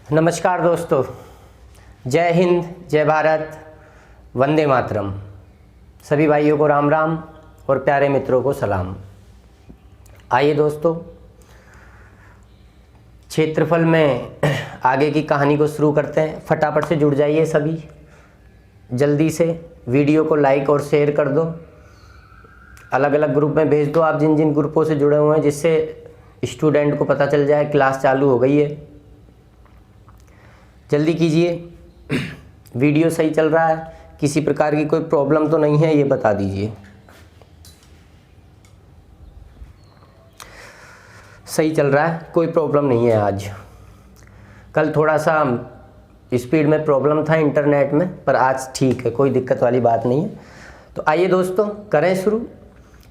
नमस्कार दोस्तों, जय हिंद, जय भारत, वंदे मातरम। सभी भाइयों को राम राम और प्यारे मित्रों को सलाम। आइए दोस्तों, क्षेत्रफल में आगे की कहानी को शुरू करते हैं। फटाफट से जुड़ जाइए सभी, जल्दी से वीडियो को लाइक और शेयर कर दो, अलग अलग ग्रुप में भेज दो आप जिन जिन ग्रुपों से जुड़े हुए हैं, जिससे स्टूडेंट को पता चल जाए क्लास चालू हो गई है। जल्दी कीजिए, वीडियो सही चल रहा है, किसी प्रकार की कोई प्रॉब्लम तो नहीं है, ये बता दीजिए। सही चल रहा है, कोई प्रॉब्लम नहीं है। आज कल थोड़ा सा स्पीड में प्रॉब्लम था इंटरनेट में, पर आज ठीक है, कोई दिक्कत वाली बात नहीं है। तो आइए दोस्तों, करें शुरू।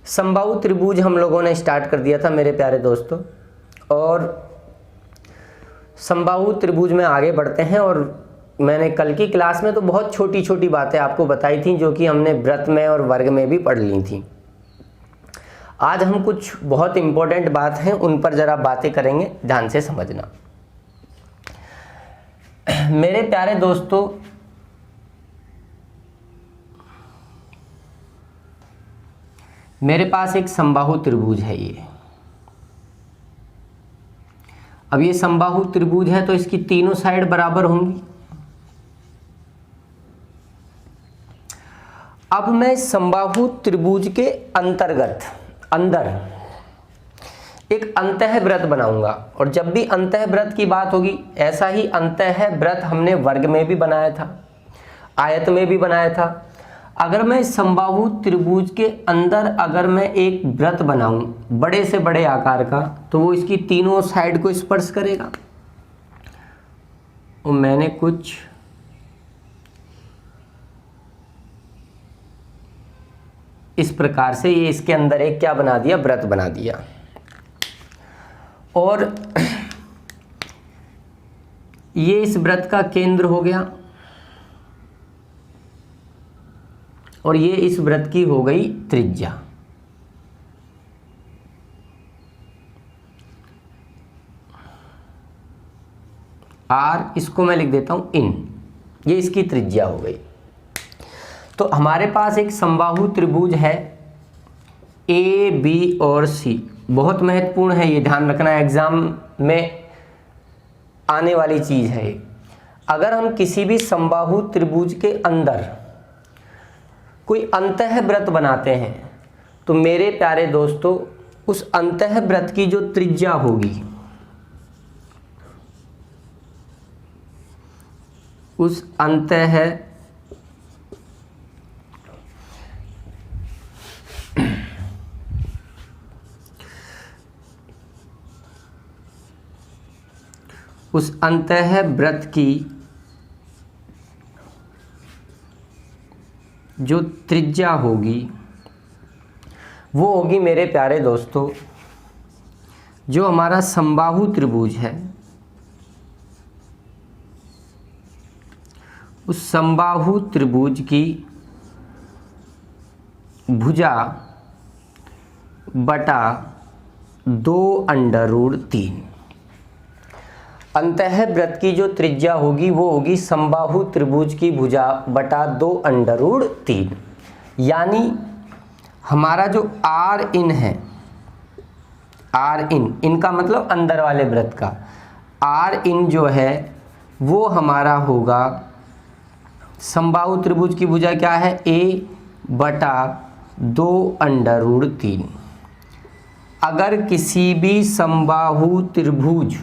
समबाहु त्रिभुज हम लोगों ने स्टार्ट कर दिया था मेरे प्यारे दोस्तों, और समबाहु त्रिभुज में आगे बढ़ते हैं। और मैंने कल की क्लास में तो बहुत छोटी छोटी बातें आपको बताई थी, जो कि हमने व्रत में और वर्ग में भी पढ़ ली थी। आज हम कुछ बहुत इंपॉर्टेंट बात हैं, उन पर ज़रा बातें करेंगे, ध्यान से समझना। मेरे प्यारे दोस्तों, मेरे पास एक समबाहु त्रिभुज है ये। अब ये समबाहु त्रिभुज है तो इसकी तीनों साइड बराबर होंगी। अब मैं समबाहु त्रिभुज के अंतर्गत अंदर एक अंतःवृत्त बनाऊंगा, और जब भी अंतःवृत्त की बात होगी, ऐसा ही अंतःवृत्त हमने वर्ग में भी बनाया था, आयत में भी बनाया था। अगर मैं समबाहु त्रिभुज के अंदर अगर मैं एक वृत्त बनाऊं बड़े से बड़े आकार का, तो वो इसकी तीनों साइड को स्पर्श करेगा। और मैंने कुछ इस प्रकार से ये इसके अंदर एक क्या बना दिया, वृत्त बना दिया। और ये इस वृत्त का केंद्र हो गया, और ये इस वृत्त की हो गई त्रिज्या। आर, इसको मैं लिख देता हूं इन, ये इसकी त्रिज्या हो गई। तो हमारे पास एक समबाहु त्रिभुज है, ए बी और सी। बहुत महत्वपूर्ण है, ये ध्यान रखना, एग्जाम में आने वाली चीज है। अगर हम किसी भी समबाहु त्रिभुज के अंदर कोई अंतःवृत्त बनाते हैं, तो मेरे प्यारे दोस्तों, उस अंतःवृत्त की जो त्रिज्या होगी, उस अंतःवृत्त की जो त्रिज्या होगी, वो होगी मेरे प्यारे दोस्तों, जो हमारा समबाहु त्रिभुज है, उस समबाहु त्रिभुज की भुजा बटा 2√3। अंतःवृत्त की जो त्रिज्या होगी वो होगी समबाहु त्रिभुज की भुजा बटा 2√3। यानी हमारा जो आर इन है, आर इन, इनका मतलब अंदर वाले वृत्त का, आर इन जो है वो हमारा होगा, समबाहु त्रिभुज की भुजा क्या है, ए बटा 2√3। अगर किसी भी समबाहु त्रिभुज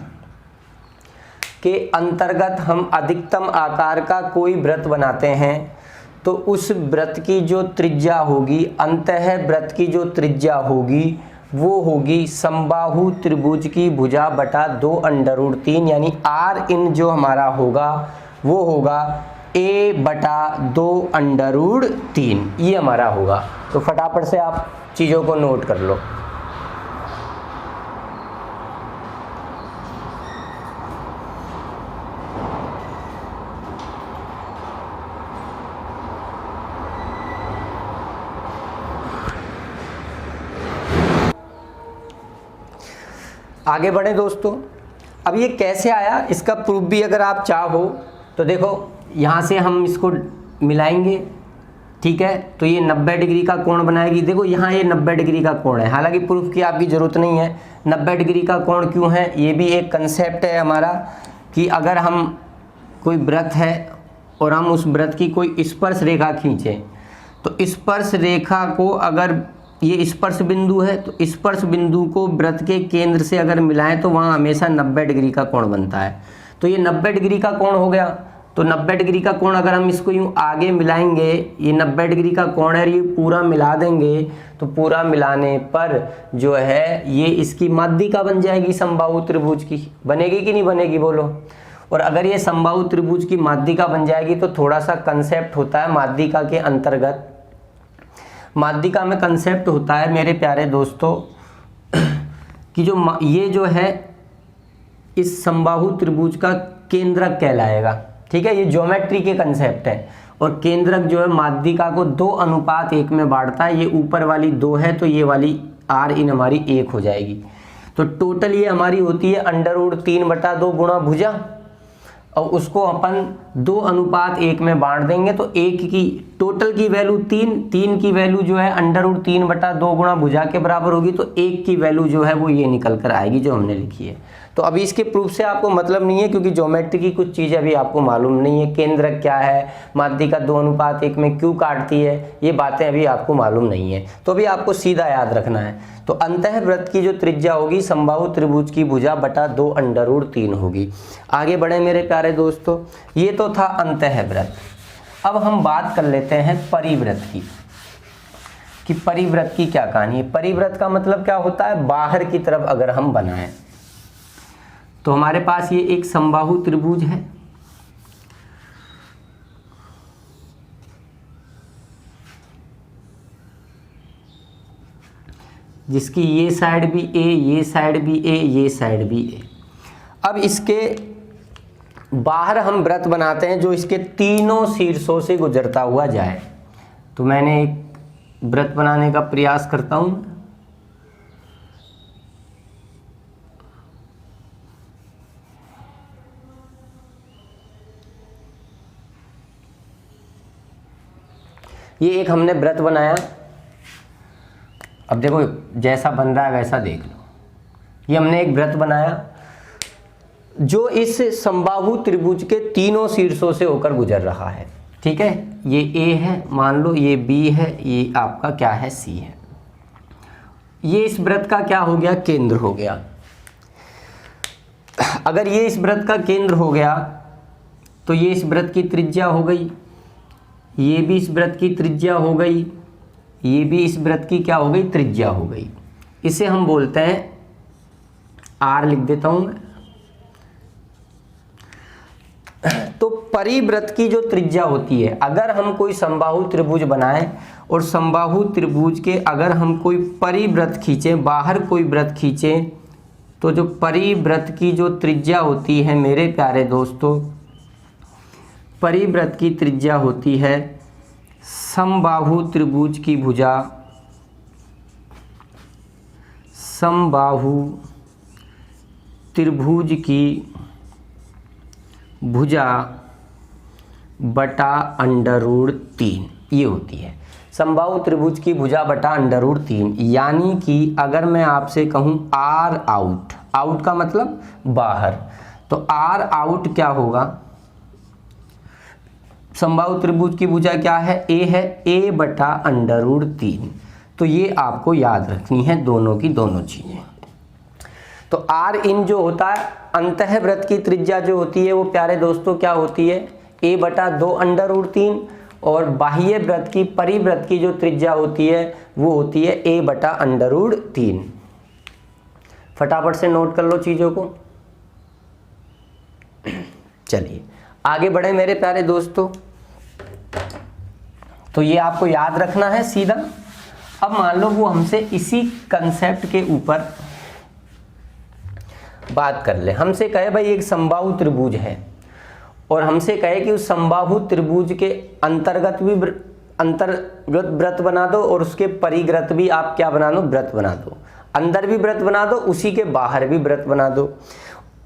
के अंतर्गत हम अधिकतम आकार का कोई वृत्त बनाते हैं, तो उस वृत्त की जो त्रिज्या होगी, अंतःवृत्त की जो त्रिज्या होगी, वो होगी समबाहु त्रिभुज की भुजा बटा 2√3। यानी आर इन जो हमारा होगा वो होगा ए बटा 2√3, ये हमारा होगा। तो फटाफट से आप चीज़ों को नोट कर लो। आगे बढ़े दोस्तों, अब ये कैसे आया, इसका प्रूफ भी अगर आप चाहो तो देखो, यहाँ से हम इसको मिलाएंगे, ठीक है, तो ये 90 डिग्री का कोण बनाएगी। देखो यहाँ ये 90 डिग्री का कोण है, हालांकि प्रूफ की आपकी ज़रूरत नहीं है। 90 डिग्री का कोण क्यों है, ये भी एक कंसेप्ट है हमारा कि अगर हम कोई वृत्त है और हम उस वृत्त की कोई स्पर्श रेखा खींचें, तो स्पर्श रेखा को अगर ये स्पर्श बिंदु है तो स्पर्श बिंदु को वृत्त के केंद्र से अगर मिलाएं तो वहाँ हमेशा 90 डिग्री का कोण बनता है। तो ये 90 डिग्री का कोण हो गया। तो 90 डिग्री का कोण अगर हम इसको यूँ आगे मिलाएंगे, ये 90 डिग्री का कोण है, ये पूरा मिला देंगे, तो पूरा मिलाने पर जो है ये इसकी माध्यिका बन जाएगी समबाहु त्रिभुज की। बनेगी कि नहीं बनेगी बोलो। और अगर ये समबाहु त्रिभुज की माध्यिका बन जाएगी तो थोड़ा सा कंसेप्ट होता है माध्यिका के अंतर्गत। माध्यिका में कंसेप्ट होता है मेरे प्यारे दोस्तों कि जो ये जो है इस समबाहु त्रिभुज का केंद्रक कहलाएगा, ठीक है, ये ज्योमेट्री के कंसेप्ट है। और केंद्रक जो है माध्यिका को 2:1 में बांटता है। ये ऊपर वाली 2 है तो ये वाली r इन हमारी 1 हो जाएगी। तो टोटल ये हमारी होती है √3/2 गुणा भुजा, और उसको अपन 2:1 में बांट देंगे तो 1 की टोटल की वैल्यू 3 की वैल्यू जो है √3/2 गुणा भुजा के बराबर होगी। तो 1 की वैल्यू जो है वो ये निकल कर आएगी जो हमने लिखी है। तो अभी इसके प्रूफ से आपको मतलब नहीं है, क्योंकि ज्योमेट्री की कुछ चीज़ें अभी आपको मालूम नहीं है। केंद्रक क्या है, माध्यिका 2:1 में क्यों काटती है, ये बातें अभी आपको मालूम नहीं है। तो अभी आपको सीधा याद रखना है। तो अंतःवृत्त की जो त्रिज्या होगी समबाहु त्रिभुज की भुजा बटा 2 √3 होगी। आगे बढ़े मेरे प्यारे दोस्तों, ये तो था अंतःवृत्त। अब हम बात कर लेते हैं परिवृत्त की, कि परिवृत्त की क्या कहानी है। परिवृत्त का मतलब क्या होता है, बाहर की तरफ अगर हम बनाएं तो हमारे पास ये एक समबाहु त्रिभुज है, जिसकी ये साइड भी ए, ये साइड भी ए, ये साइड भी ए। अब इसके बाहर हम वृत्त बनाते हैं जो इसके तीनों शीर्षों से गुजरता हुआ जाए। तो मैंने एक वृत्त बनाने का प्रयास करता हूं। ये एक हमने वृत्त बनाया। अब देखो जैसा बन रहा है वैसा देख लो। ये हमने एक वृत्त बनाया जो इस समबाहु त्रिभुज के तीनों शीर्षों से होकर गुजर रहा है, ठीक है। ये ए है, मान लो ये बी है, ये आपका क्या है, सी है। ये इस वृत्त का क्या हो गया, केंद्र हो गया। अगर ये इस वृत्त का केंद्र हो गया तो ये इस वृत्त की त्रिज्या हो गई, ये भी इस वृत्त की त्रिज्या हो गई, ये भी इस वृत्त की क्या हो गई, त्रिज्या हो गई। इसे हम बोलते हैं आर, लिख देता हूं मैं। तो परिवृत्त की जो त्रिज्या होती है, अगर हम कोई समबाहु त्रिभुज बनाएं और समबाहु त्रिभुज के अगर हम कोई परिवृत्त खींचें, बाहर कोई वृत्त खींचें, तो जो परिवृत्त की जो त्रिज्या होती है मेरे प्यारे दोस्तों, परिवृत्त की त्रिज्या होती है समबाहु त्रिभुज की भुजा, समबाहु त्रिभुज की भुजा बटा √3, ये होती है समबाहु त्रिभुज की भुजा बटा √3। यानी कि अगर मैं आपसे कहूँ आर आउट, आउट का मतलब बाहर, तो आर आउट क्या होगा, समबाहु त्रिभुज की भुजा क्या है, ए है, ए बटा √3। तो ये आपको याद रखनी है दोनों की दोनों चीज़ें। तो आर इन जो होता है, अंतःवृत्त की त्रिज्या जो होती है वो प्यारे दोस्तों क्या होती है, ए बटा 2 √3, और बाह्य वृत्त की परिवृत्त की जो त्रिज्या होती है वो होती है ए बटा √3। फटाफट से नोट कर लो चीज़ों को। चलिए आगे बढ़े मेरे प्यारे दोस्तों। तो ये आपको याद रखना है सीधा। अब मान लो वो हमसे इसी कंसेप्ट के ऊपर बात कर ले, हमसे कहे भाई एक समबाहु त्रिभुज है और हमसे कहे कि उस समबाहु त्रिभुज के अंतर्गत भी अंतर्गत वृत्त बना दो और उसके परिग्रत भी आप क्या बना दो, वृत्त बना दो। अंदर भी वृत्त बना दो, उसी के बाहर भी वृत्त बना दो।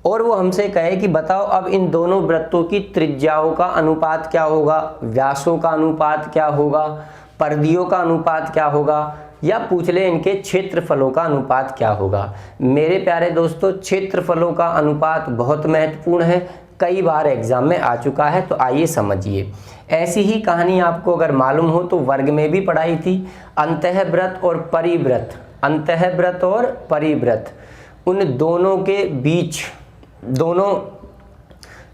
और वो हमसे कहे कि बताओ अब इन दोनों वृत्तों की त्रिज्याओं का अनुपात क्या होगा, व्यासों का अनुपात क्या होगा, परिधियों का अनुपात क्या होगा, या पूछ ले इनके क्षेत्रफलों का अनुपात क्या होगा। मेरे प्यारे दोस्तों, क्षेत्रफलों का अनुपात बहुत महत्वपूर्ण है, कई बार एग्जाम में आ चुका है, तो आइए समझिए। ऐसी ही कहानी आपको अगर मालूम हो तो वर्ग में भी पढ़ाई थी। अंतःव्रत और परिव्रत, अंतःव्रत और परिव्रत, उन दोनों के बीच दोनों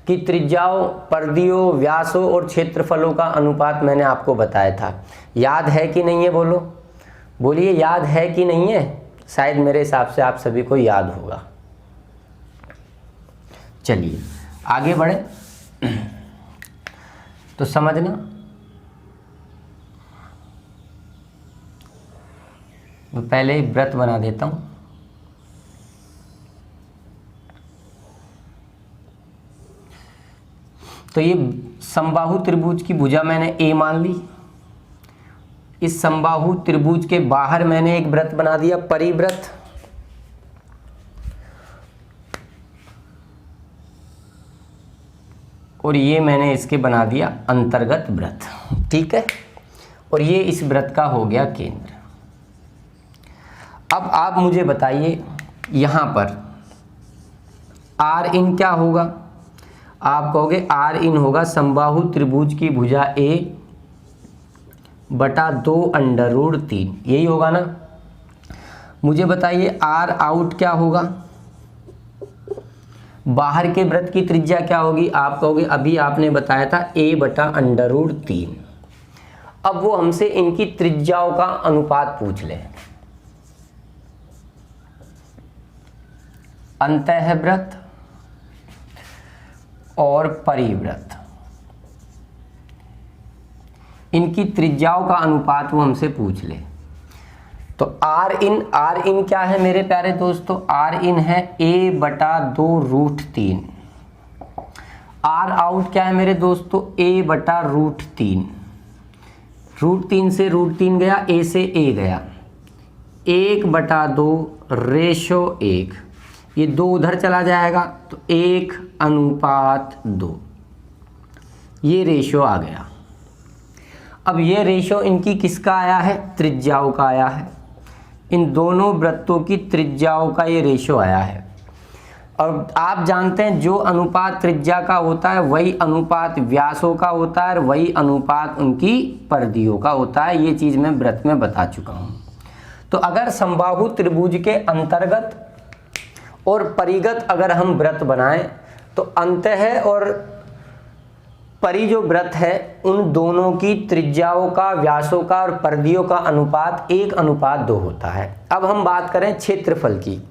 की त्रिज्याओं, परिधियों, व्यासों और क्षेत्रफलों का अनुपात मैंने आपको बताया था। याद है कि नहीं है, बोलो, बोलिए याद है कि नहीं है। शायद मेरे हिसाब से आप सभी को याद होगा। चलिए आगे बढ़े तो समझना। तो पहले एक व्रत बना देता हूं। तो ये समबाहु त्रिभुज की भुजा मैंने ए मान ली। इस समबाहु त्रिभुज के बाहर मैंने एक व्रत बना दिया, परिव्रत। और ये मैंने इसके बना दिया अंतर्गत व्रत, ठीक है। और ये इस व्रत का हो गया केंद्र। अब आप मुझे बताइए यहां पर आर इन क्या होगा। आप कहोगे आर इन होगा समबाहु त्रिभुज की भुजा ए बटा 2√3, यही होगा ना। मुझे बताइए आर आउट क्या होगा, बाहर के वृत्त की त्रिज्या क्या होगी। आप कहोगे अभी आपने बताया था a बटा √3। अब वो हमसे इनकी त्रिज्याओं का अनुपात पूछ ले। अंतःव्रत और परिव्रत, इनकी त्रिज्याओं का अनुपात वो हमसे पूछ ले। तो आर इन क्या है मेरे प्यारे दोस्तों, आर इन है a बटा 2√3। आर आउट क्या है मेरे दोस्तों, a बटा √3। √3 से √3 गया, a से a गया, 1 बटा 2 रेशो 1, ये 2 उधर चला जाएगा तो 1:2, ये रेशो आ गया। अब ये रेशो इनकी किसका आया है, त्रिज्याओं का आया है। इन दोनों वृत्तों की त्रिज्याओं का ये रेशो आया है। और आप जानते हैं जो अनुपात त्रिज्या का होता है वही अनुपात व्यासों का होता है और वही अनुपात उनकी परिधियों का होता है। ये चीज़ मैं व्रत में बता चुका हूँ। तो अगर समबाहु त्रिभुज के अंतर्गत और परिगत अगर हम व्रत बनाएं तो अंतः और परि जो व्रत है उन दोनों की त्रिज्याओं का, व्यासों का और परिधियों का अनुपात 1:2 होता है। अब हम बात करें क्षेत्रफल की।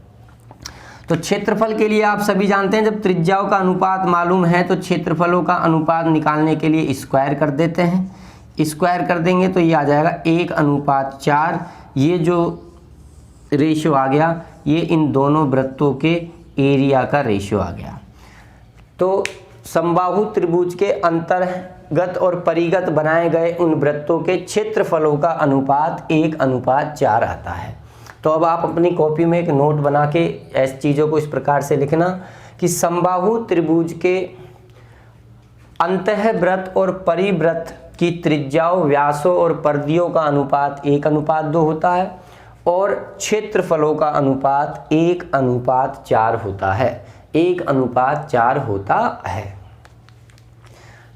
तो क्षेत्रफल के लिए आप सभी जानते हैं जब त्रिज्याओं का अनुपात मालूम है तो क्षेत्रफलों का अनुपात निकालने के लिए स्क्वायर कर देते हैं। स्क्वायर कर देंगे तो ये आ जाएगा 1:4। ये जो रेशियो आ गया ये इन दोनों वृत्तों के एरिया का रेशियो आ गया। तो समबाहु त्रिभुज के अंतर्गत और परिगत बनाए गए उन वृत्तों के क्षेत्रफलों का अनुपात 1:4 आता है। तो अब आप अपनी कॉपी में एक नोट बना के ऐसी चीज़ों को इस प्रकार से लिखना कि समबाहु त्रिभुज के अंतःव्रत और परिव्रत की त्रिज्याओं, व्यासों और परिधियों का अनुपात 1:2 होता है और क्षेत्रफलों का अनुपात 1:4 होता है। 1:4 होता है।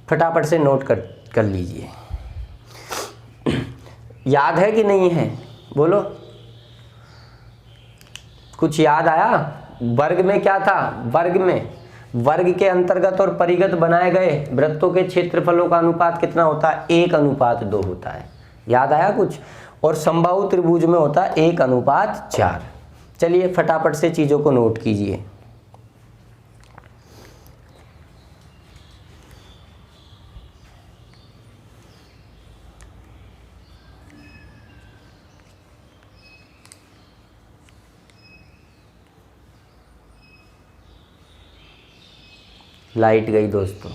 फटाफट से नोट कर लीजिए। याद है कि नहीं है, बोलो। कुछ याद आया। वर्ग में क्या था, वर्ग के अंतर्गत और परिगत बनाए गए वृत्तों के क्षेत्रफलों का अनुपात कितना होता है, 1:2 होता है। याद आया कुछ। और समबाहु त्रिभुज में होता है 1:4। चलिए फटाफट से चीजों को नोट कीजिए। लाइट गई दोस्तों।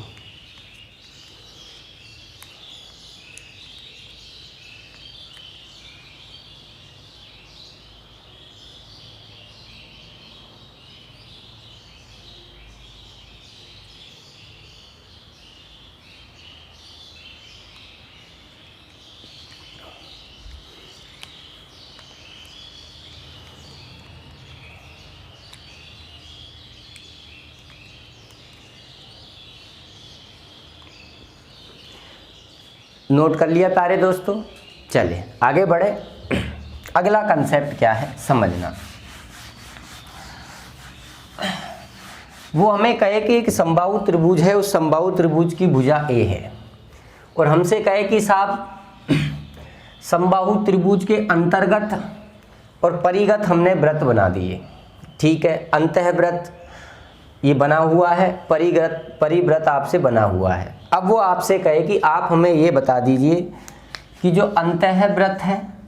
नोट कर लिया प्यारे दोस्तों। चलिए आगे बढ़े। अगला कंसेप्ट क्या है समझना। वो हमें कहे कि एक समबाहु त्रिभुज है, उस समबाहु त्रिभुज की भुजा ए है, और हमसे कहे कि साहब समबाहु त्रिभुज के अंतर्गत और परिगत हमने व्रत बना दिए। ठीक है, अंतःव्रत ये बना हुआ है, परिव्रत आपसे बना हुआ है। अब वो आपसे कहे कि आप हमें ये बता दीजिए कि जो अंतःव्रत है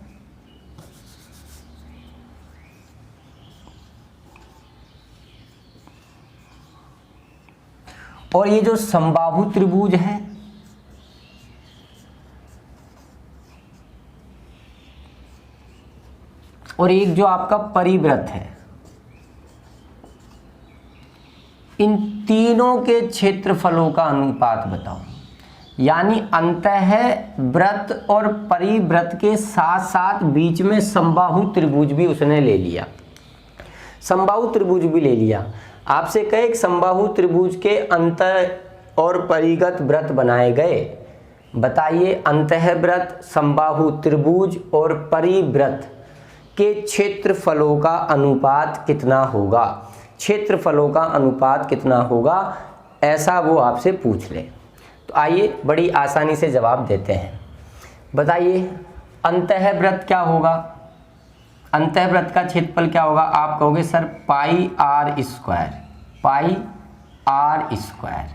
और ये जो समबाहु त्रिभुज है और एक जो आपका परिव्रत है, इन तीनों के क्षेत्रफलों का अनुपात बताओ। यानी अंतःव्रत और परिव्रत के साथ साथ बीच में समबाहु त्रिभुज भी उसने ले लिया, समबाहु त्रिभुज भी ले लिया। आपसे कहे एक समबाहु त्रिभुज के अंतः और परिगत व्रत बनाए गए, बताइए अंतःव्रत, समबाहु त्रिभुज और परिव्रत के क्षेत्रफलों का अनुपात कितना होगा, क्षेत्रफलों का अनुपात कितना होगा, ऐसा वो आपसे पूछ ले। तो आइए बड़ी आसानी से जवाब देते हैं। बताइए अंतःव्रत क्या होगा, अंतःव्रत का क्षेत्रफल क्या होगा। आप कहोगे sir pi r square, pi r square,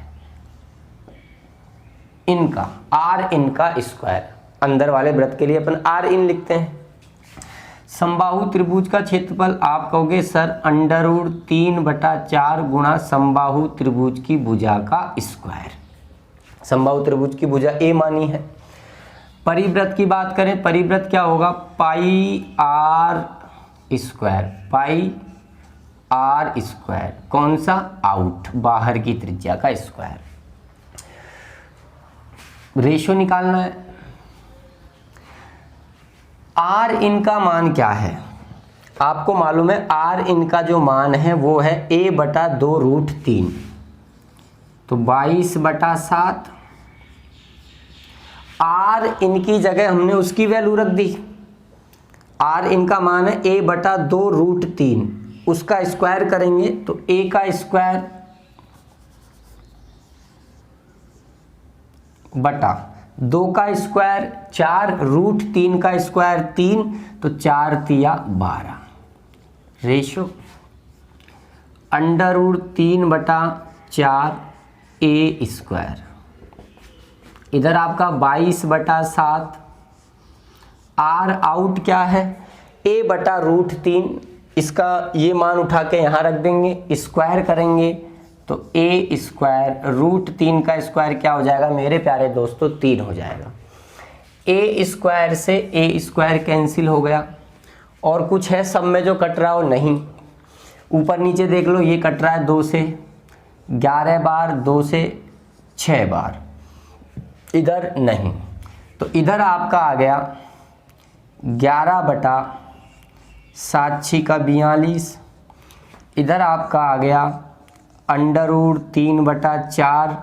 इनका आर इनका स्क्वायर, अंदर वाले व्रत के लिए अपन आर इन लिखते हैं। समबाहु त्रिभुज का क्षेत्रफल आप कहोगे सर √3/4 गुणा समबाहु त्रिभुज की भुजा का स्क्वायर, समबाहु त्रिभुज की भुजा ए मानी है। परिव्रत की बात करें, परिव्रत क्या होगा, pi r square, pi r square, कौन सा, आउट, बाहर की त्रिज्या का स्क्वायर। रेशियो निकालना है। आर इनका मान क्या है, आपको मालूम है आर इनका जो मान है वो है a/2√3, तो 22/7। आर इनकी जगह हमने उसकी वैल्यू रख दी, आर इनका मान है a/2√3, उसका स्क्वायर करेंगे तो a का स्क्वायर बटा 2 का स्क्वायर 4, √3 का स्क्वायर 3, तो 4 तिया 12। रेशो √3/4 a स्क्वायर, इधर आपका 22/7। आर आउट क्या है, a/√3, इसका ये मान उठा के यहाँ रख देंगे, स्क्वायर करेंगे तो a स्क्वायर √3 का स्क्वायर क्या हो जाएगा मेरे प्यारे दोस्तों, 3 हो जाएगा। a स्क्वायर से a स्क्वायर कैंसिल हो गया, और कुछ है सब में जो कट रहा हो, नहीं, ऊपर नीचे देख लो, ये कट रहा है 2 से 11 बार, 2 से 6 बार, इधर नहीं, तो इधर आपका आ गया 11/7 का 42, इधर आपका आ गया √3/4,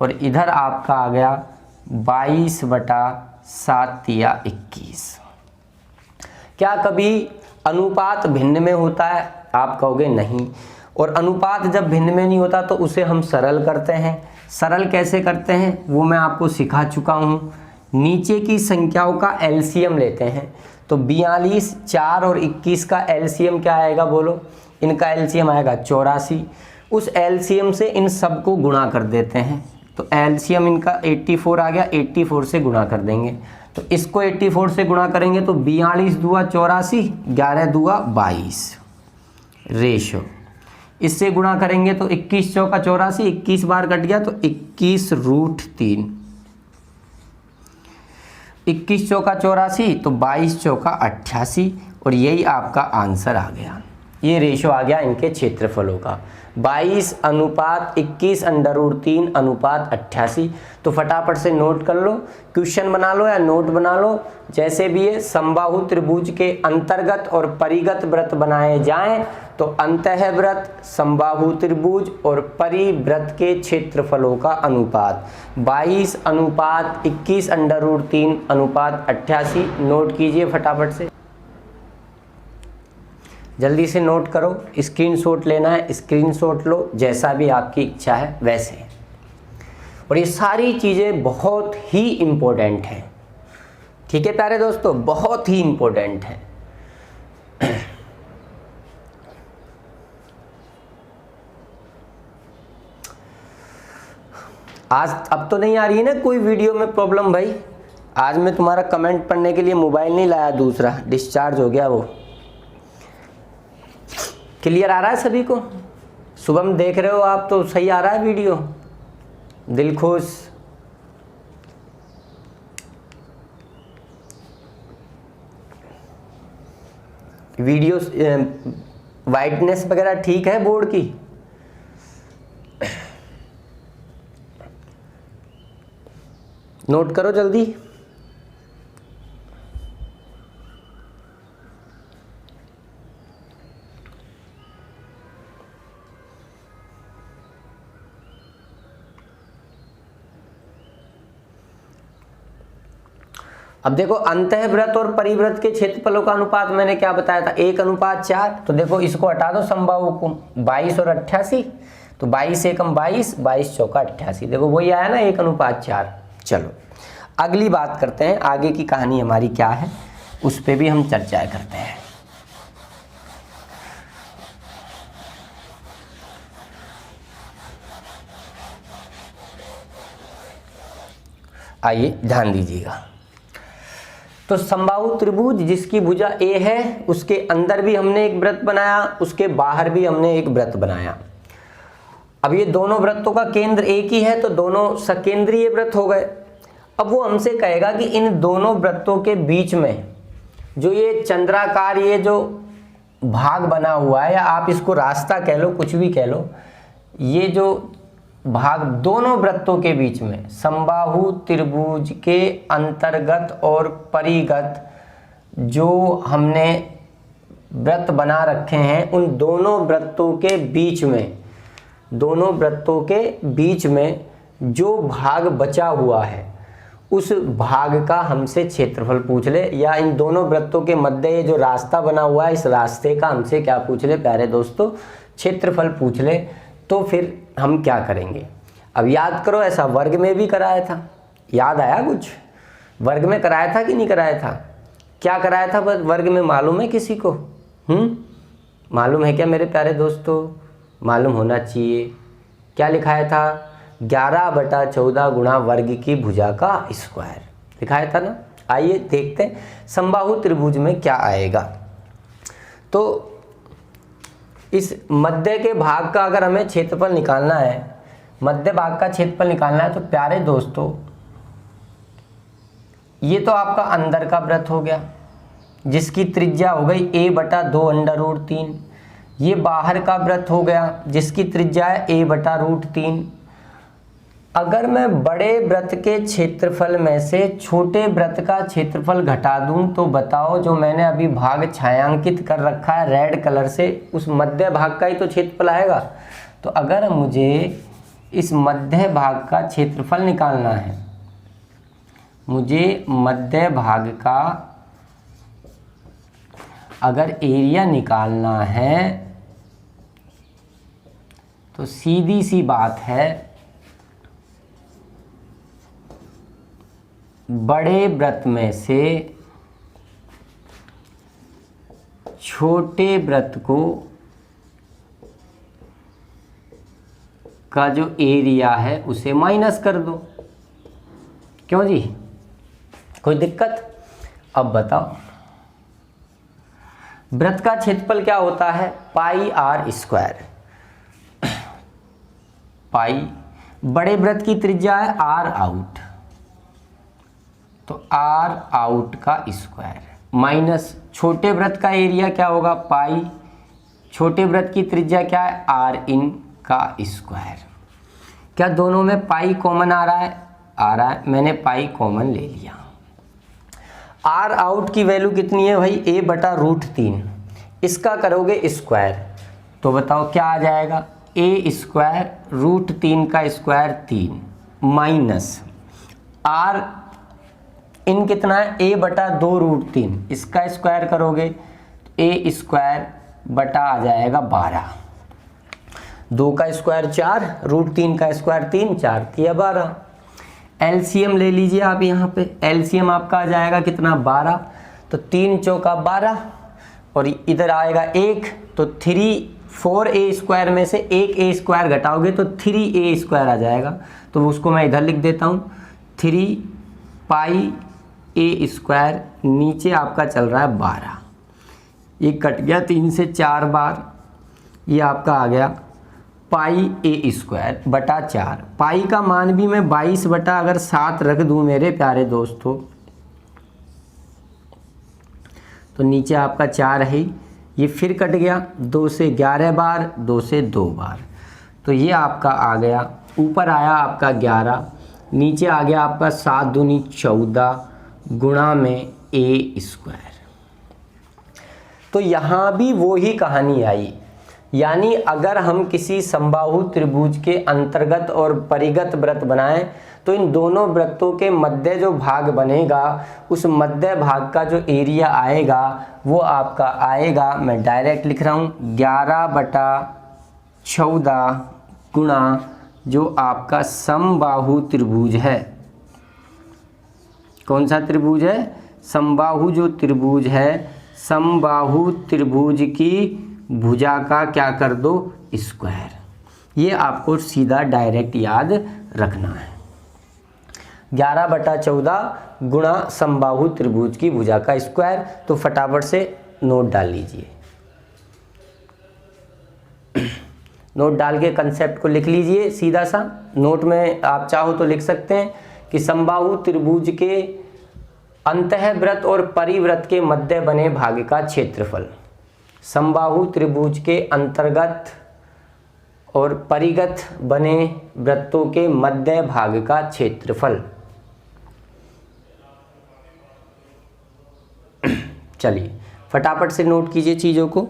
और इधर आपका आ गया 22/7 या 21। क्या कभी अनुपात भिन्न में होता है, आप कहोगे नहीं। और अनुपात जब भिन्न में नहीं होता तो उसे हम सरल करते हैं। सरल कैसे करते हैं वो मैं आपको सिखा चुका हूँ। नीचे की संख्याओं का एलसीएम लेते हैं, तो 42, 4 और 21 का एलसीएम क्या आएगा बोलो, इनका एलसीएम आएगा 84। उस एलसीएम से इन सब को गुणा कर देते हैं, तो एलसीएम इनका 84 आ गया, 84 से गुणा कर देंगे, तो इसको 84 से गुणा करेंगे तो 42 दूआ 84, 11 दूआ 22। रेशो इससे गुणा करेंगे तो 21 चौका 84, 21 बार कट गया तो 21√3, 21 चौका 84 तो 22 चौका 88, और यही आपका आंसर आ गया। ये रेशो आ गया इनके क्षेत्रफलों का, 22:21 √3:88। तो फटाफट से नोट कर लो, क्वेश्चन बना लो या नोट बना लो, जैसे भी ये समबाहु त्रिभुज के अंतर्गत और परिगत व्रत बनाए जाएं तो अंतःवृत्त, समबाहु त्रिभुज और परिवृत्त के क्षेत्रफलों का अनुपात 22 अनुपात 21 अंडर रूट 3 अनुपात 88। नोट कीजिए फटाफट से, जल्दी से नोट करो, स्क्रीनशॉट लेना है स्क्रीनशॉट लो, जैसा भी आपकी इच्छा है वैसे। और ये सारी चीज़ें बहुत ही इम्पोर्टेंट हैं, ठीक है प्यारे दोस्तों, बहुत ही इम्पोर्टेंट है। आज अब तो नहीं आ रही है ना कोई वीडियो में प्रॉब्लम भाई? आज मैं तुम्हारा कमेंट पढ़ने के लिए मोबाइल नहीं लाया, दूसरा डिस्चार्ज हो गया वो। क्लियर आ रहा है सभी को? शुभम देख रहे हो आप तो सही आ रहा है वीडियो? दिल खुश। वीडियो वाइटनेस वगैरह ठीक है बोर्ड की? नोट करो जल्दी। अब देखो अंतःवृत्त और परिवृत्त के क्षेत्रफलों का अनुपात मैंने क्या बताया था, 1 अनुपात 4। तो देखो इसको हटा दो समबाहु को, 22 और 88, तो 22 एकम 22, 22 चौका 88। देखो वही आया ना 1 अनुपात 4। चलो अगली बात करते हैं, आगे की कहानी हमारी क्या है उस पे भी हम चर्चा करते हैं। आइए ध्यान दीजिएगा। तो समबाहु त्रिभुज जिसकी भुजा A है, उसके अंदर भी हमने एक वृत्त बनाया, उसके बाहर भी हमने एक वृत्त बनाया। अब ये दोनों वृत्तों का केंद्र एक ही है, तो दोनों सकेंद्रीय वृत्त हो गए। अब वो हमसे कहेगा कि इन दोनों वृत्तों के बीच में जो ये चंद्राकार ये जो भाग बना हुआ है, या आप इसको रास्ता कह लो, कुछ भी कह लो, ये जो भाग दोनों वृत्तों के बीच में समबाहु त्रिभुज के अंतर्गत और परिगत जो हमने वृत्त बना रखे हैं, उन दोनों वृत्तों के बीच में, दोनों वृत्तों के बीच में जो भाग बचा हुआ है उस भाग का हमसे क्षेत्रफल पूछ ले, या इन दोनों वृत्तों के मध्य ये जो रास्ता बना हुआ है इस रास्ते का हमसे क्या पूछ ले प्यारे दोस्तों, क्षेत्रफल पूछ ले। तो फिर हम क्या करेंगे? अब याद करो, ऐसा वर्ग में भी कराया था, याद आया कुछ? वर्ग में कराया था कि नहीं कराया था? क्या कराया था वर्ग में, मालूम है किसी को? मालूम है क्या मेरे प्यारे दोस्तों? मालूम होना चाहिए। क्या लिखाया था? 11/14 गुणा वर्ग की भुजा का स्क्वायर लिखाया था ना। आइए देखते हैं समबाहु त्रिभुज में क्या आएगा। तो इस मध्य के भाग का अगर हमें क्षेत्रफल निकालना है, मध्य भाग का क्षेत्रफल निकालना है, तो प्यारे दोस्तों ये तो आपका अंदर का वृत्त हो गया जिसकी त्रिज्या हो गई a/2 अंडर रूट 3। ये बाहर का वृत्त हो गया जिसकी त्रिज्या है a/√3। अगर मैं बड़े वृत्त के क्षेत्रफल में से छोटे वृत्त का क्षेत्रफल घटा दूं तो बताओ, जो मैंने अभी भाग छायांकित कर रखा है रेड कलर से, उस मध्य भाग का ही तो क्षेत्रफल आएगा। तो अगर मुझे इस मध्य भाग का क्षेत्रफल निकालना है, मुझे मध्य भाग का अगर एरिया निकालना है तो सीधी सी बात है, बड़े वृत्त में से छोटे वृत्त को का जो एरिया है उसे माइनस कर दो। क्यों जी, कोई दिक्कत? अब बताओ, वृत्त का क्षेत्रफल क्या होता है? πr²। पाई, बड़े वृत्त की त्रिज्या है r आउट, तो r आउट का स्क्वायर माइनस छोटे वृत्त का एरिया क्या होगा? पाई, छोटे वृत्त की त्रिज्या क्या है? r इन का स्क्वायर। क्या दोनों में पाई कॉमन आ रहा है? आ रहा है, मैंने पाई कॉमन ले लिया। r आउट की वैल्यू कितनी है भाई? a/√3। इसका करोगे स्क्वायर तो बताओ क्या आ जाएगा, ए स्क्वायर रूट 3 का स्क्वायर 3 माइनस आर इन कितना है, ए बटा 2 रूट 3, इसका स्क्वायर करोगे तो ए स्क्वायर बटा आ जाएगा 12, 2 का स्क्वायर 4 रूट 3 का स्क्वायर 3, 4 तिया 12। एलसीएम ले लीजिए आप, यहाँ पे एलसीएम आपका आ जाएगा कितना 12, तो 3 चौका 12 और इधर आएगा 1, तो 4a स्क्वायर में से 1a स्क्वायर घटाओगे तो 3a स्क्वायर आ जाएगा, तो उसको मैं इधर लिख देता हूँ 3 पाई a स्क्वायर, नीचे आपका चल रहा है 12, ये कट गया 3 से 4 बार, ये आपका आ गया पाई a स्क्वायर बटा 4। पाई का मान भी मैं 22 बटा अगर 7 रख दूं मेरे प्यारे दोस्तों, तो नीचे आपका 4 है, ये फिर कट गया 2 से 11 बार, 2 से 2 बार, तो ये आपका आ गया, ऊपर आया आपका 11, नीचे आ गया आपका 7 दूनी 14 गुणा में a स्क्वायर। तो यहाँ भी वो ही कहानी आई, यानी अगर हम किसी समबाहु त्रिभुज के अंतर्गत और परिगत वृत्त बनाएं तो इन दोनों वृत्तों के मध्य जो भाग बनेगा, उस मध्य भाग का जो एरिया आएगा वो आपका आएगा, मैं डायरेक्ट लिख रहा हूँ 11 बटा 14 गुणा जो आपका समबाहु त्रिभुज है। कौन सा त्रिभुज है, समबाहु जो त्रिभुज है, समबाहु त्रिभुज की भुजा का क्या कर दो स्क्वायर, ये आपको सीधा डायरेक्ट याद रखना है। 11 बटा 14 गुणा समबाहु त्रिभुज की भुजा का स्क्वायर, तो फटाफट से नोट डाल लीजिए, नोट डाल के कंसेप्ट को लिख लीजिए सीधा सा। नोट में आप चाहो तो लिख सकते हैं कि समबाहु त्रिभुज के अंतःवृत्त और परिवृत्त के मध्य बने भाग का क्षेत्रफल, समबाहु त्रिभुज के अंतर्गत और परिगत बने वृत्तों के मध्य भाग का क्षेत्रफल। चलिए फटाफट से नोट कीजिए चीज़ों को,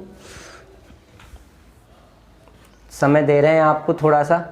समय दे रहे हैं आपको थोड़ा सा।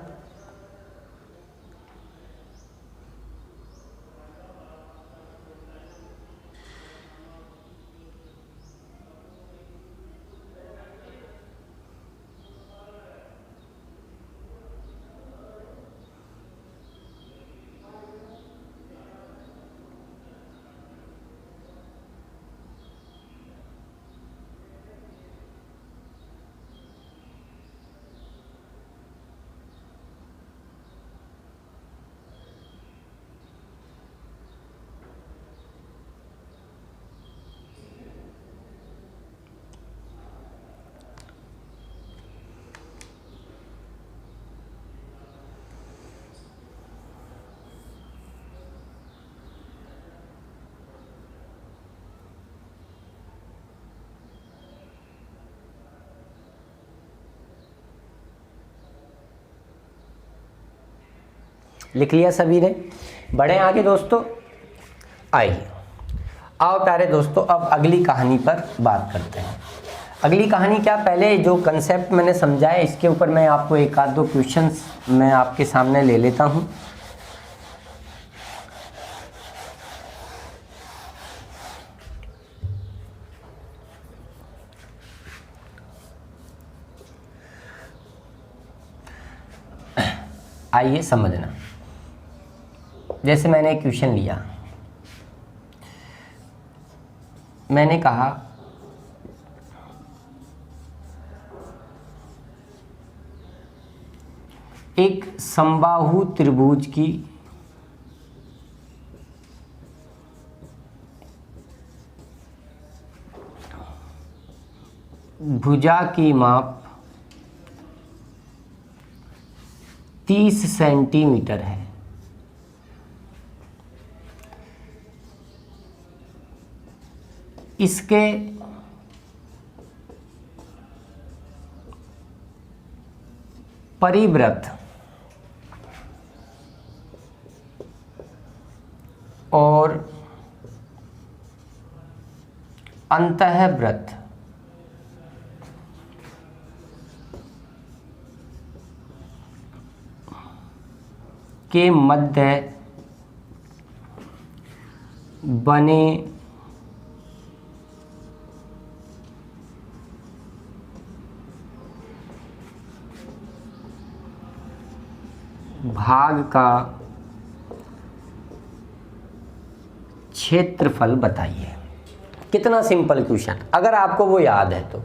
लिख लिया सभी ने, बढ़े आगे दोस्तों। आइए आओ प्यारे दोस्तों, अब अगली कहानी पर बात करते हैं। अगली कहानी क्या, पहले जो कंसेप्ट मैंने समझाया इसके ऊपर मैं आपको एक आध दो क्वेश्चंस मैं आपके सामने ले लेता हूं। आइए समझना, जैसे मैंने एक क्वेश्चन लिया, मैंने कहा एक समबाहु त्रिभुज की भुजा की माप 30 सेंटीमीटर है। इसके परिवृत्त और अंतःवृत्त के मध्य बने भाग का क्षेत्रफल बताइए। कितना सिंपल क्वेश्चन, अगर आपको वो याद है तो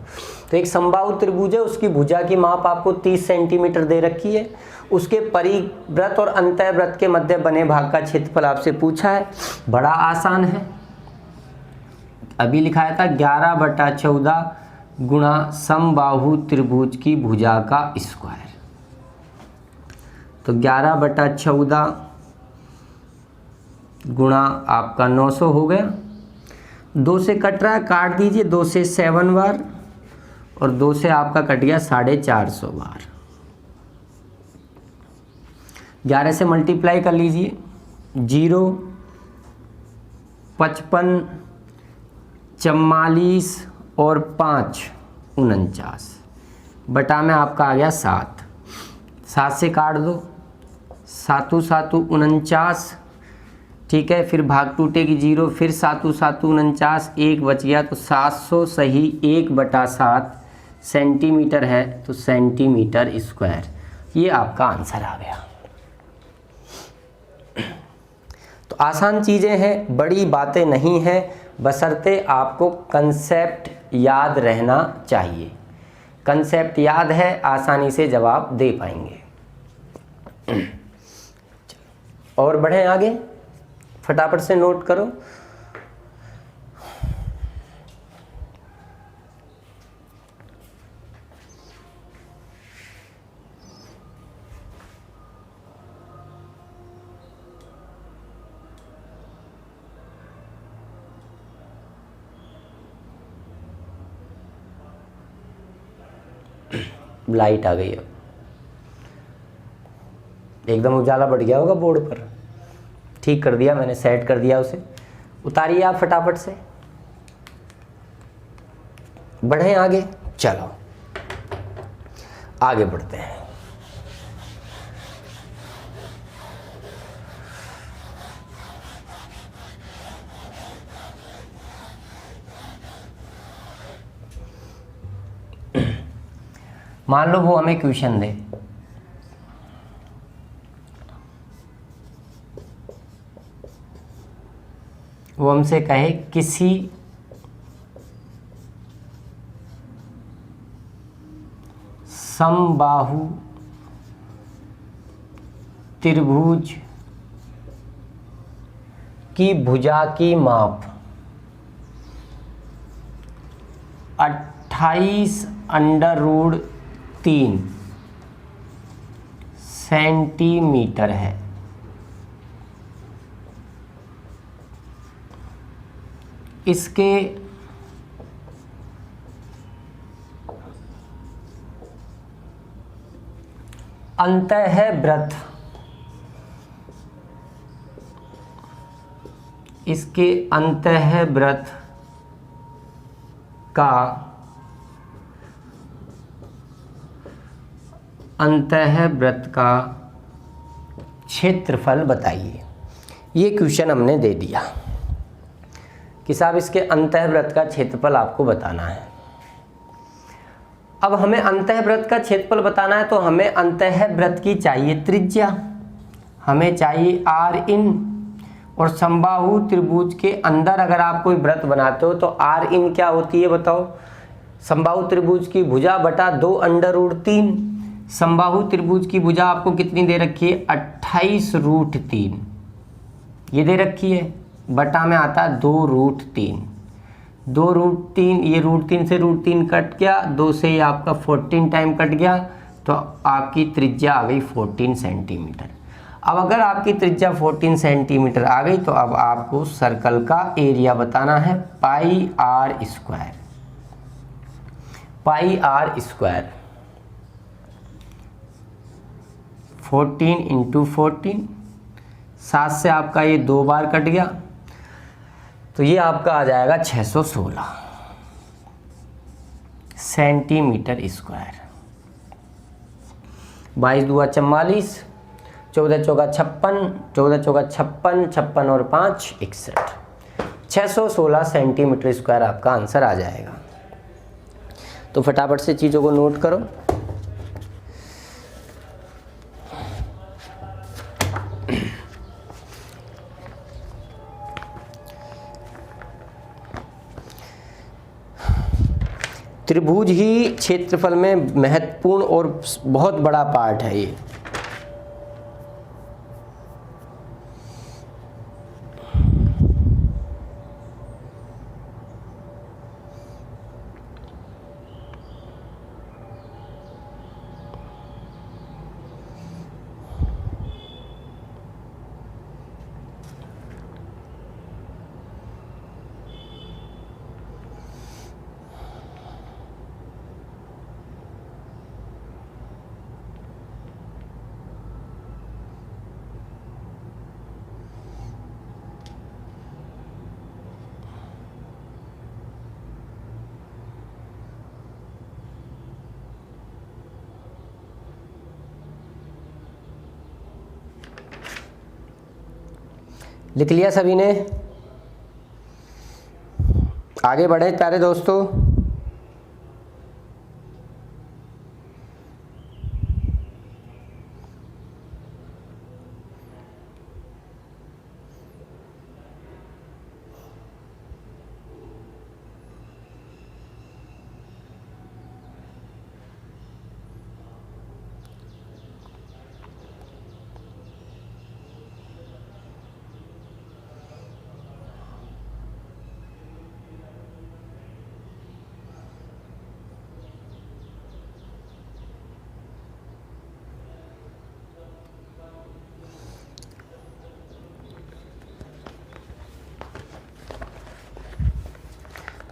एक समबाहु त्रिभुज है, उसकी भुजा की माप आपको 30 सेंटीमीटर दे रखी है, उसके परिवृत्त और अंतःवृत्त के मध्य बने भाग का क्षेत्रफल आपसे पूछा है। बड़ा आसान है, अभी लिखाया था 11/14 गुणा समबाहु त्रिभुज की भुजा का स्क्वायर। तो 11/14 गुणा आपका 900 हो गया, 2 से कट रहा है, काट दीजिए, 2 से 7 बार और 2 से आपका कट गया 450 बार। 11 से मल्टीप्लाई कर लीजिए, 0, 55, 44 और 5 49 बटा में आपका आ गया 7, 7 से काट दो, 7 7 49, ठीक है, फिर भाग टूटेगी 0, फिर 7 7 49, 1 बच गया, तो 700 सही 1/7 सेंटीमीटर है, तो सेंटीमीटर स्क्वायर, ये आपका आंसर आ गया। तो आसान चीज़ें हैं, बड़ी बातें नहीं हैं, बशर्ते आपको कंसेप्ट याद रहना चाहिए। कंसेप्ट याद है, आसानी से जवाब दे पाएंगे। और बढ़ें आगे, फटाफट से नोट करो। लाइट आ गई है, एकदम उजाला बढ़ गया होगा बोर्ड पर। ठीक कर दिया मैंने, सेट कर दिया उसे। उतारिए आप फटाफट से, बढ़ें आगे। चलो आगे बढ़ते हैं। मान लो वो हमें क्वेश्चन दे, वो हमसे कहे किसी समबाहु त्रिभुज की भुजा की माप 28√3 सेंटीमीटर है। इसके अंतःवृत्त, इसके अंतःवृत्त का क्षेत्रफल बताइए। ये क्वेश्चन हमने दे दिया कि साहब इसके अंतःवृत्त का क्षेत्रफल आपको बताना है। अब हमें अंतःवृत्त का क्षेत्रफल बताना है, तो हमें अंतःवृत्त की चाहिए त्रिज्या, हमें चाहिए r इन, और समबाहु त्रिभुज के अंदर अगर आप कोई वृत्त बनाते हो तो r इन क्या होती है बताओ? समबाहु त्रिभुज की भुजा बटा 2√3। समबाहु त्रिभुज की भुजा आपको कितनी दे रखी है? 28√3 ये दे रखी है, बटा में आता है 2√3। 2√3, ये √3 से √3 कट गया, 2 से ये आपका 14 टाइम कट गया, तो आपकी त्रिज्या आ गई 14 सेंटीमीटर। अब अगर आपकी त्रिज्या 14 सेंटीमीटर आ गई तो अब आपको सर्कल का एरिया बताना है, pi r square. Pi r square 14 × 14, 7 से आपका ये 2 बार कट गया, तो ये आपका आ जाएगा 616 सेंटीमीटर स्क्वायर। 22 दूआ 44, 14 चौका 56, 14 चौका 56, 56 और 5 61, 616 सेंटीमीटर स्क्वायर आपका आंसर आ जाएगा। तो फटाफट से चीज़ों को नोट करो। त्रिभुज ही क्षेत्रफल में महत्वपूर्ण और बहुत बड़ा पार्ट है ये। लिख लिया सभी ने? आगे बढ़े प्यारे दोस्तों।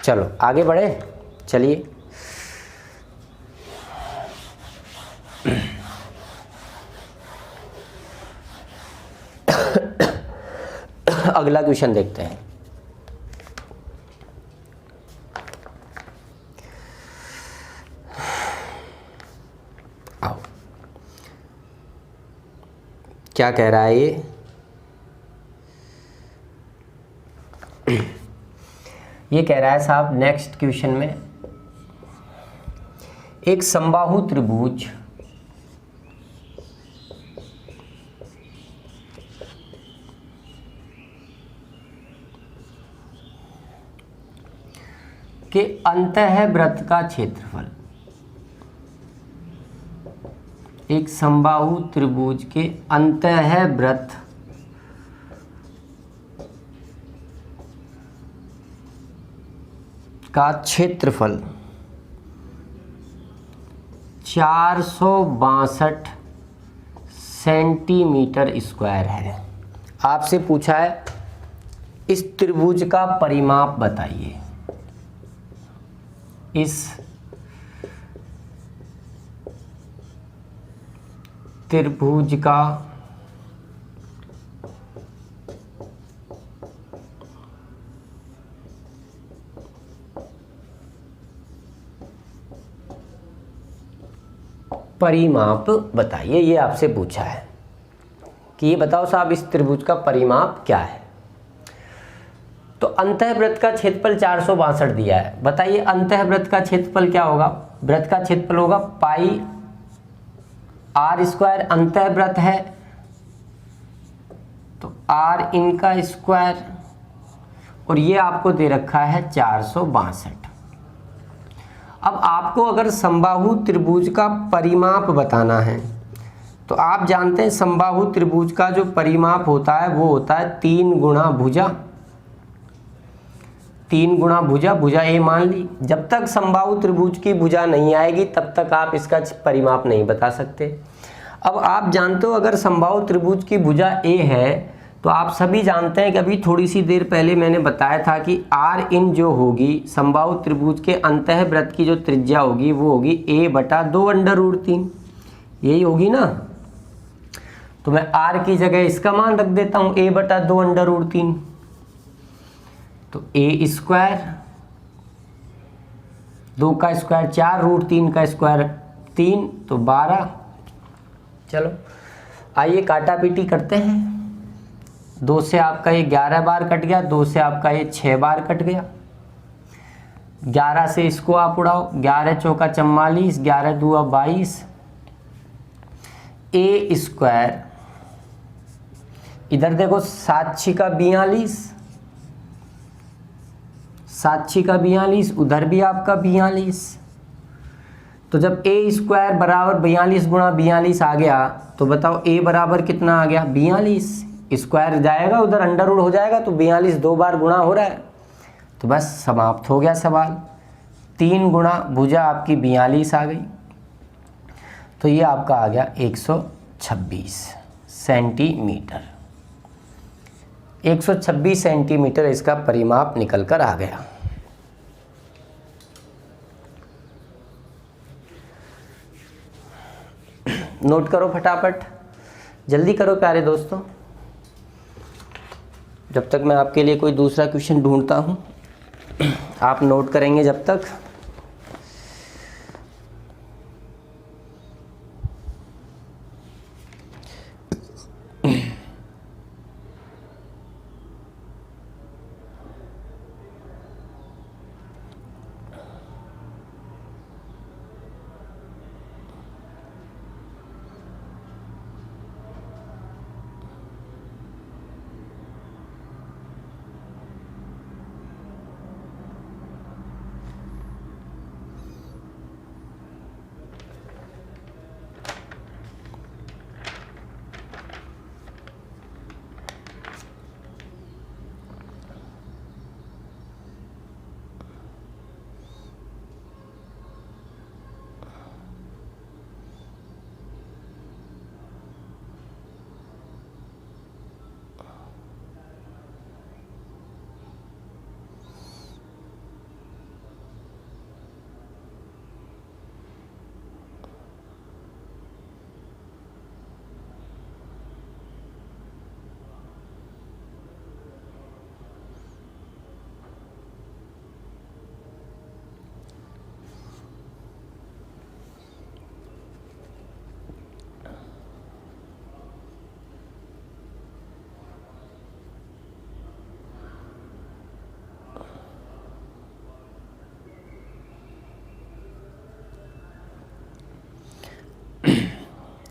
चलो आगे बढ़े, चलिए। अगला क्वेश्चन देखते हैं। आओ, क्या कह रहा है ये? ये कह रहा है साहब नेक्स्ट क्वेश्चन में एक समबाहु त्रिभुज के अंतःवृत्त का क्षेत्रफल, एक समबाहु त्रिभुज के अंतःवृत्त का क्षेत्रफल 462 सेंटीमीटर स्क्वायर है। आपसे पूछा है इस त्रिभुज का परिमाप बताइए। इस त्रिभुज का परिमाप बताइए। ये आपसे पूछा है कि ये बताओ साहब इस त्रिभुज का परिमाप क्या है। तो अंतःवृत्त का क्षेत्रफल 462 दिया है। बताइए अंतःवृत्त का क्षेत्रफल क्या होगा? वृत्त का क्षेत्रफल होगा पाई आर स्क्वायर। अंतःवृत्त है तो आर इनका स्क्वायर, और ये आपको दे रखा है 462। अब आपको अगर समबाहु त्रिभुज का परिमाप बताना है तो आप जानते हैं समबाहु त्रिभुज का जो परिमाप होता है वो होता है 3 गुणा भुजा। 3 गुणा भुजा, भुजा ए मान ली। जब तक समबाहु त्रिभुज की भुजा नहीं आएगी तब तक आप इसका परिमाप नहीं बता सकते। अब आप जानते हो अगर समबाहु त्रिभुज की भुजा ए है तो आप सभी जानते हैं कि अभी थोड़ी सी देर पहले मैंने बताया था कि आर इन जो होगी समबाहु त्रिभुज के अंतःवृत्त की जो त्रिज्या होगी वो होगी a/2√3। यही होगी ना। तो मैं आर की जगह इसका मान रख देता हूँ a/2√3। तो a स्क्वायर, 2 का स्क्वायर 4, √3 का स्क्वायर 3, तो 12। चलो आइए काटा पीटी करते हैं। 2 से आपका ये 11 बार कट गया, 2 से आपका ये 6 बार कट गया। 11 से इसको आप उड़ाओ, 11 चौका 44, 11 दूआ 22, ए स्क्वायर, इधर देखो 7 छिका 42, 7 छिका 42, उधर भी आपका 42। तो जब ए स्क्वायर बराबर 42 गुणा 42 आ गया तो बताओ ए बराबर कितना आ गया, 42। स्क्वायर जाएगा उधर, अंडर रूट हो जाएगा, तो 42 2 बार गुणा हो रहा है, तो बस समाप्त हो गया सवाल। 3 गुणा भुजा आपकी 42 आ गई, तो ये आपका आ गया 126 सेंटीमीटर। 126 सेंटीमीटर इसका परिमाप निकल कर आ गया। नोट करो फटाफट, जल्दी करो प्यारे दोस्तों, जब तक मैं आपके लिए कोई दूसरा क्वेश्चन ढूंढता हूँ। आप नोट करेंगे जब तक।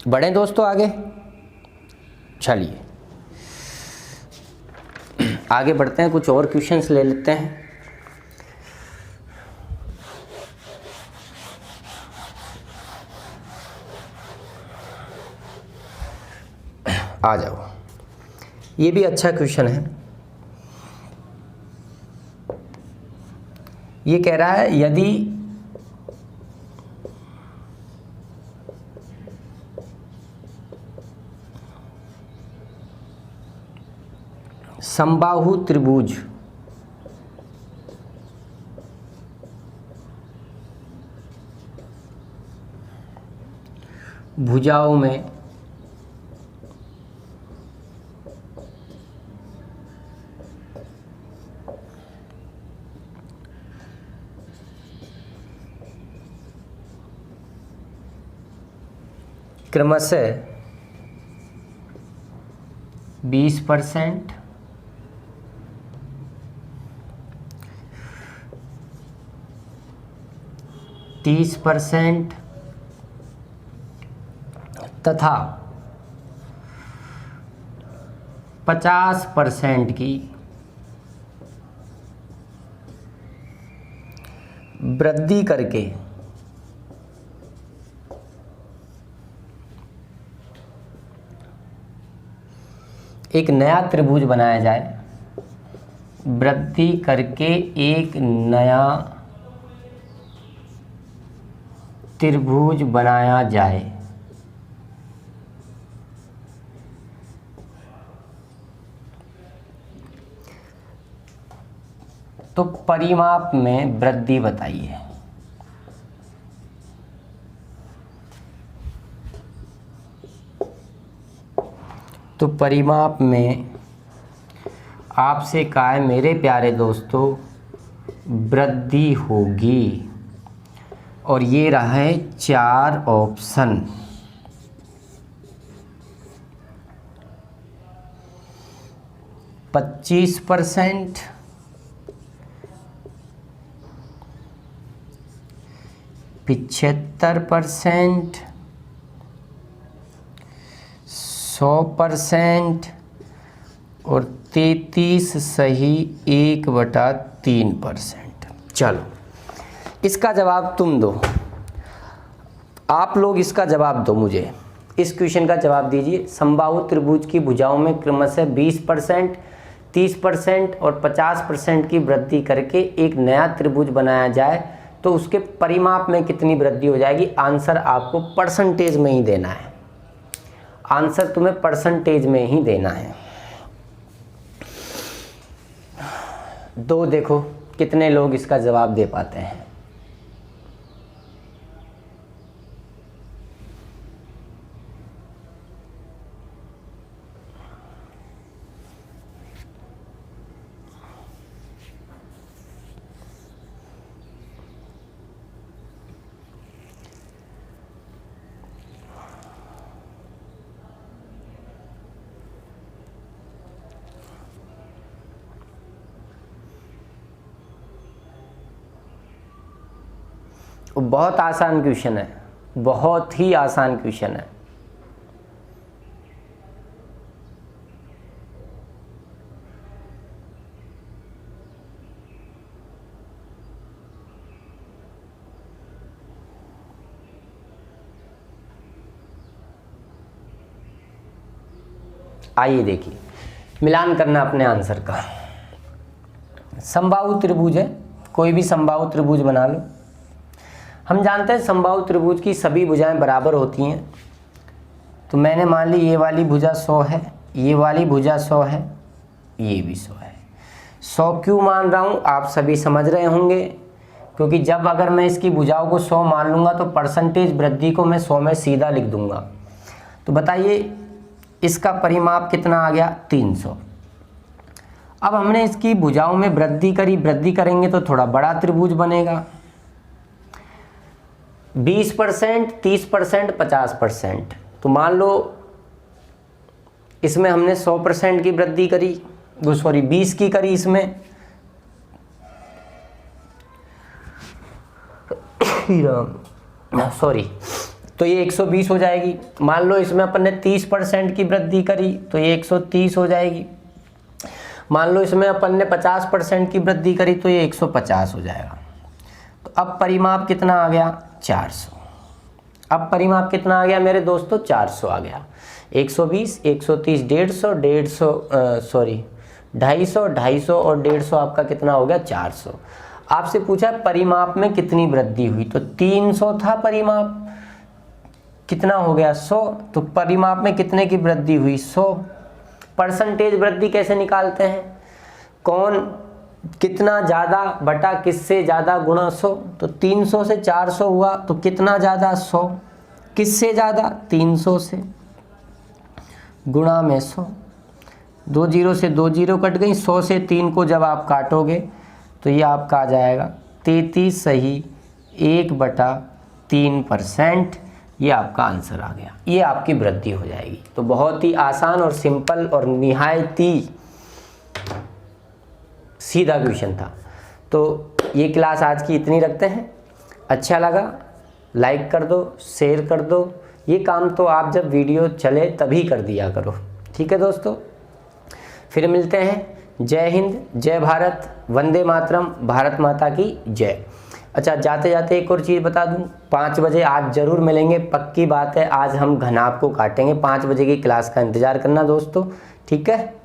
बढ़े दोस्तों आगे, चलिए आगे बढ़ते हैं, कुछ और क्वेश्चंस ले लेते हैं। आ जाओ, ये भी अच्छा क्वेश्चन है। ये कह रहा है यदि समबाहु त्रिभुज भुजाओं में क्रमशः 20%, 30% तथा 50% की वृद्धि करके एक नया त्रिभुज बनाया जाए, वृद्धि करके एक नया त्रिभुज बनाया जाए। तो परिमाप में वृद्धि बताइए। तो परिमाप में आपसे कहा है मेरे प्यारे दोस्तों वृद्धि होगी, और ये रहा है 4 ऑप्शन। 25%, 75%, 100% और 33 सही 1/3%। चलो इसका जवाब तुम दो, आप लोग इसका जवाब दो मुझे। इस क्वेश्चन का जवाब दीजिए। समबाहु त्रिभुज की भुजाओं में क्रमशः 20%, 30% और 50% की वृद्धि करके एक नया त्रिभुज बनाया जाए तो उसके परिमाप में कितनी वृद्धि हो जाएगी। आंसर आपको परसेंटेज में ही देना है, आंसर तुम्हें परसेंटेज में ही देना है। दो देखो कितने लोग इसका जवाब दे पाते हैं। बहुत आसान क्वेश्चन है, बहुत ही आसान क्वेश्चन है। आइए देखिए, मिलान करना अपने आंसर का। समबाहु त्रिभुज है, कोई भी समबाहु त्रिभुज बना लो। हम जानते हैं समबाहु त्रिभुज की सभी भुजाएं बराबर होती हैं। तो मैंने मान ली ये वाली भुजा 100 है, ये वाली भुजा 100 है, ये भी 100 है। 100 क्यों मान रहा हूँ आप सभी समझ रहे होंगे, क्योंकि जब अगर मैं इसकी भुजाओं को 100 मान लूँगा तो परसेंटेज वृद्धि को मैं 100 में सीधा लिख दूँगा। तो बताइए इसका परिमाप कितना आ गया, 300। अब हमने इसकी भुजाओं में वृद्धि करी, वृद्धि करेंगे तो थोड़ा बड़ा त्रिभुज बनेगा। 20%, 30%, 50%। तो मान लो इसमें हमने 100% की वृद्धि करी, 20 की करी इसमें, तो ये 120 हो जाएगी। मान लो इसमें अपन ने 30% की वृद्धि करी तो ये 130 हो जाएगी। मान लो इसमें अपन ने 50% की वृद्धि करी तो ये 150 हो जाएगा। तो अब परिमाप कितना आ गया, 400। अब परिमाप कितना आ गया मेरे दोस्तों, 400 आ गया। 120, 130, 150, 250 और 150 आपका कितना हो गया, 400। आपसे पूछा परिमाप में कितनी वृद्धि हुई, तो 300 था परिमाप, कितना हो गया 100। तो परिमाप में कितने की वृद्धि हुई, 100। परसेंटेज वृद्धि कैसे निकालते हैं, कौन कितना ज़्यादा बटा किससे ज़्यादा गुणा 100। तो 300 से 400 हुआ तो कितना ज़्यादा, 100। किससे ज़्यादा, 300 से, गुणा में 100। 2 0 से 2 0 कट गई। 100 से 3 को जब आप काटोगे तो ये आपका आ जाएगा 33 सही 1/3%। ये आपका आंसर आ गया, ये आपकी वृद्धि हो जाएगी। तो बहुत ही आसान और सिंपल और निहायत ही सीधा क्वेश्चन था। तो ये क्लास आज की इतनी रखते हैं। अच्छा लगा लाइक कर दो, शेयर कर दो। ये काम तो आप जब वीडियो चले तभी कर दिया करो, ठीक है दोस्तों। फिर मिलते हैं। जय हिंद, जय भारत, वंदे मातरम, भारत माता की जय। अच्छा जाते जाते एक और चीज़ बता दूं, 5 बजे आज ज़रूर मिलेंगे, पक्की बात है। आज हम घनाभ को काटेंगे। 5 बजे की क्लास का इंतज़ार करना दोस्तों, ठीक है।